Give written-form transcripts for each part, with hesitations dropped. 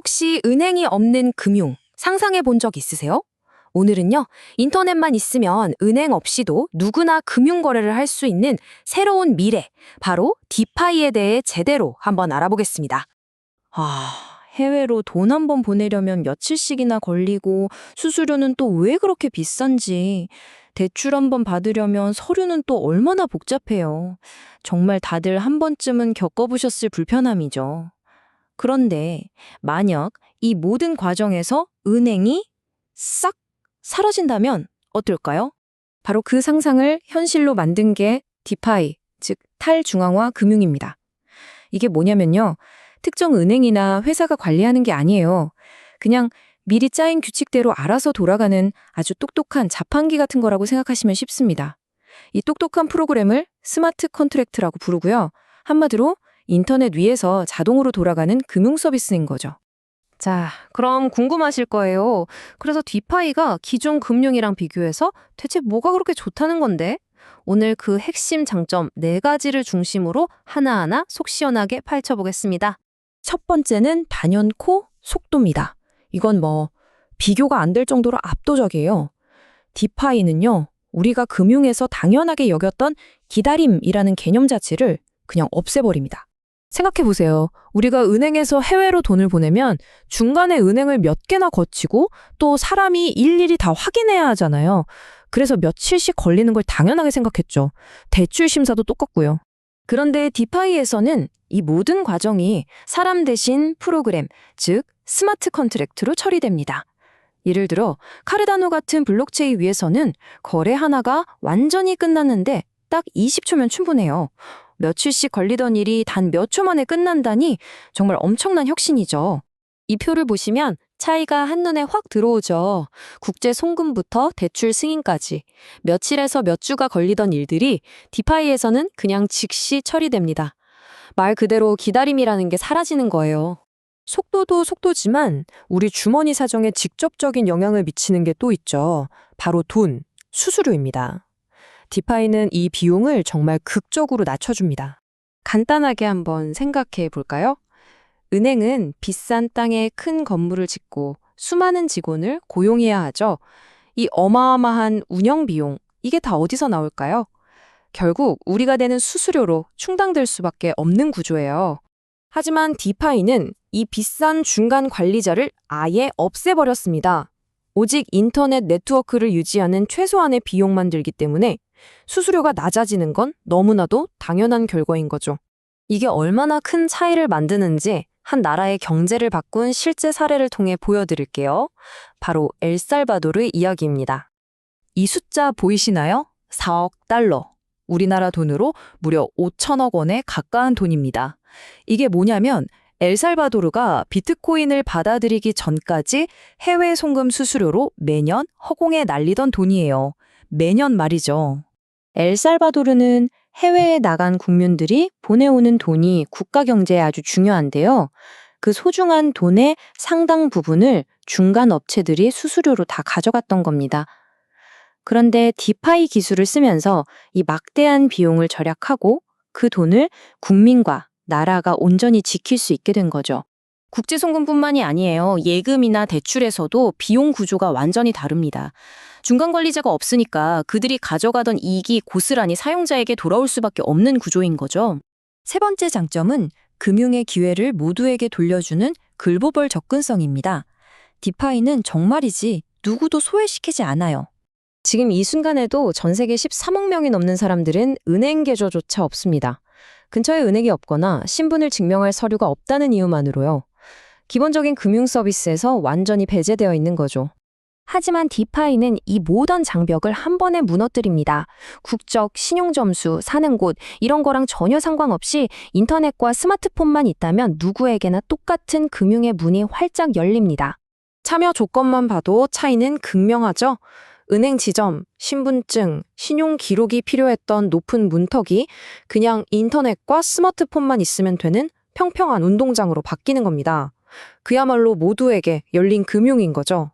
혹시 은행이 없는 금융 상상해 본 적 있으세요? 오늘은요, 인터넷만 있으면 은행 없이도 누구나 금융 거래를 할 수 있는 새로운 미래, 바로 디파이에 대해 제대로 한번 알아보겠습니다. 해외로 돈 한 번 보내려면 며칠씩이나 걸리고 수수료는 또 왜 그렇게 비싼지, 대출 한 번 받으려면 서류는 또 얼마나 복잡해요. 정말 다들 한 번쯤은 겪어보셨을 불편함이죠. 그런데 만약 이 모든 과정에서 은행이 싹 사라진다면 어떨까요? 바로 그 상상을 현실로 만든 게 디파이, 즉 탈중앙화 금융입니다. 이게 뭐냐면요, 특정 은행이나 회사가 관리하는 게 아니에요. 그냥 미리 짜인 규칙대로 알아서 돌아가는 아주 똑똑한 자판기 같은 거라고 생각하시면 쉽습니다. 이 똑똑한 프로그램을 스마트 컨트랙트라고 부르고요. 한마디로 인터넷 위에서 자동으로 돌아가는 금융 서비스인 거죠. 자, 그럼 궁금하실 거예요. 그래서 디파이가 기존 금융이랑 비교해서 대체 뭐가 그렇게 좋다는 건데? 오늘 그 핵심 장점 4가지를 중심으로 하나하나 속 시원하게 파헤쳐보겠습니다. 첫 번째는 단연코 속도입니다. 이건 비교가 안 될 정도로 압도적이에요. 디파이는요, 우리가 금융에서 당연하게 여겼던 기다림이라는 개념 자체를 그냥 없애버립니다. 생각해보세요. 우리가 은행에서 해외로 돈을 보내면 중간에 은행을 몇 개나 거치고 또 사람이 일일이 다 확인해야 하잖아요. 그래서 며칠씩 걸리는 걸 당연하게 생각했죠. 대출 심사도 똑같고요. 그런데 디파이에서는 이 모든 과정이 사람 대신 프로그램, 즉 스마트 컨트랙트로 처리됩니다. 예를 들어 카르다노 같은 블록체인 위에서는 거래 하나가 완전히 끝났는데 딱 20초면 충분해요. 며칠씩 걸리던 일이 단 몇 초 만에 끝난다니 정말 엄청난 혁신이죠. 이 표를 보시면 차이가 한눈에 확 들어오죠. 국제 송금부터 대출 승인까지 며칠에서 몇 주가 걸리던 일들이 디파이에서는 그냥 즉시 처리됩니다. 말 그대로 기다림이라는 게 사라지는 거예요. 속도도 속도지만 우리 주머니 사정에 직접적인 영향을 미치는 게 또 있죠. 바로 돈, 수수료입니다. 디파이는 이 비용을 정말 극적으로 낮춰줍니다. 간단하게 한번 생각해 볼까요? 은행은 비싼 땅에 큰 건물을 짓고 수많은 직원을 고용해야 하죠. 이 어마어마한 운영 비용, 이게 다 어디서 나올까요? 결국 우리가 내는 수수료로 충당될 수밖에 없는 구조예요. 하지만 디파이는 이 비싼 중간 관리자를 아예 없애버렸습니다. 오직 인터넷 네트워크를 유지하는 최소한의 비용만 들기 때문에 수수료가 낮아지는 건 너무나도 당연한 결과인 거죠. 이게 얼마나 큰 차이를 만드는지 한 나라의 경제를 바꾼 실제 사례를 통해 보여드릴게요. 바로 엘살바도르의 이야기입니다. 이 숫자 보이시나요? 4억 달러. 우리나라 돈으로 무려 5천억 원에 가까운 돈입니다. 이게 뭐냐면 엘살바도르가 비트코인을 받아들이기 전까지 해외 송금 수수료로 매년 허공에 날리던 돈이에요. 매년 말이죠. 엘살바도르는 해외에 나간 국민들이 보내오는 돈이 국가 경제에 아주 중요한데요. 그 소중한 돈의 상당 부분을 중간 업체들이 수수료로 다 가져갔던 겁니다. 그런데 디파이 기술을 쓰면서 이 막대한 비용을 절약하고 그 돈을 국민과 나라가 온전히 지킬 수 있게 된 거죠. 국제송금뿐만이 아니에요. 예금이나 대출에서도 비용 구조가 완전히 다릅니다. 중간 관리자가 없으니까 그들이 가져가던 이익이 고스란히 사용자에게 돌아올 수밖에 없는 구조인 거죠. 세 번째 장점은 금융의 기회를 모두에게 돌려주는 글로벌 접근성입니다. 디파이는 정말이지 누구도 소외시키지 않아요. 지금 이 순간에도 전 세계 13억 명이 넘는 사람들은 은행 계좌조차 없습니다. 근처에 은행이 없거나 신분을 증명할 서류가 없다는 이유만으로요. 기본적인 금융 서비스에서 완전히 배제되어 있는 거죠. 하지만 디파이는 이 모든 장벽을 한 번에 무너뜨립니다. 국적, 신용점수, 사는 곳 이런 거랑 전혀 상관없이 인터넷과 스마트폰만 있다면 누구에게나 똑같은 금융의 문이 활짝 열립니다. 참여 조건만 봐도 차이는 극명하죠. 은행 지점, 신분증, 신용 기록이 필요했던 높은 문턱이 그냥 인터넷과 스마트폰만 있으면 되는 평평한 운동장으로 바뀌는 겁니다. 그야말로 모두에게 열린 금융인 거죠.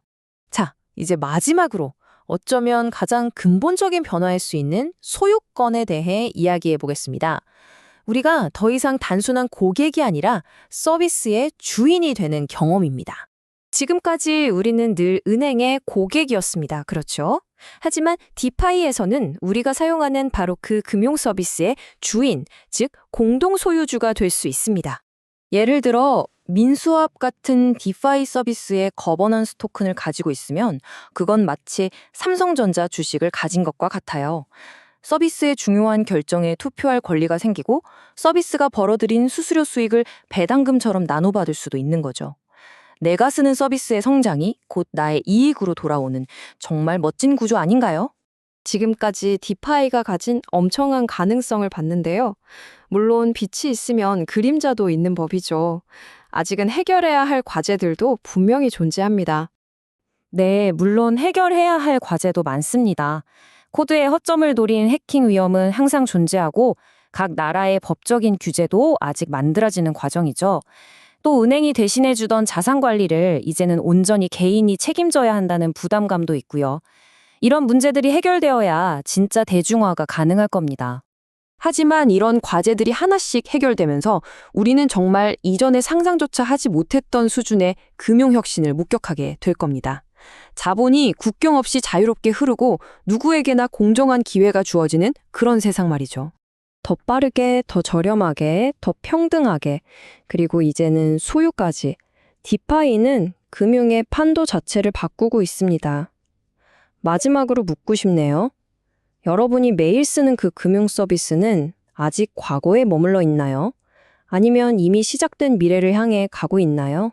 자, 이제 마지막으로 어쩌면 가장 근본적인 변화일 수 있는 소유권에 대해 이야기해 보겠습니다. 우리가 더 이상 단순한 고객이 아니라 서비스의 주인이 되는 경험입니다. 지금까지 우리는 늘 은행의 고객이었습니다. 그렇죠? 하지만 디파이에서는 우리가 사용하는 바로 그 금융 서비스의 주인, 즉 공동 소유주가 될 수 있습니다. 예를 들어 민수합 같은 디파이 서비스의 거버넌스 토큰을 가지고 있으면 그건 마치 삼성전자 주식을 가진 것과 같아요. 서비스의 중요한 결정에 투표할 권리가 생기고 서비스가 벌어들인 수수료 수익을 배당금처럼 나눠받을 수도 있는 거죠. 내가 쓰는 서비스의 성장이 곧 나의 이익으로 돌아오는 정말 멋진 구조 아닌가요? 지금까지 디파이가 가진 엄청난 가능성을 봤는데요. 물론 빛이 있으면 그림자도 있는 법이죠. 아직은 해결해야 할 과제들도 분명히 존재합니다. 네, 물론 해결해야 할 과제도 많습니다. 코드의 허점을 노린 해킹 위험은 항상 존재하고 각 나라의 법적인 규제도 아직 만들어지는 과정이죠. 또 은행이 대신해주던 자산 관리를 이제는 온전히 개인이 책임져야 한다는 부담감도 있고요. 이런 문제들이 해결되어야 진짜 대중화가 가능할 겁니다. 하지만 이런 과제들이 하나씩 해결되면서 우리는 정말 이전에 상상조차 하지 못했던 수준의 금융혁신을 목격하게 될 겁니다. 자본이 국경 없이 자유롭게 흐르고 누구에게나 공정한 기회가 주어지는 그런 세상 말이죠. 더 빠르게, 더 저렴하게, 더 평등하게, 그리고 이제는 소유까지. 디파이는 금융의 판도 자체를 바꾸고 있습니다. 마지막으로 묻고 싶네요. 여러분이 매일 쓰는 그 금융 서비스는 아직 과거에 머물러 있나요? 아니면 이미 시작된 미래를 향해 가고 있나요?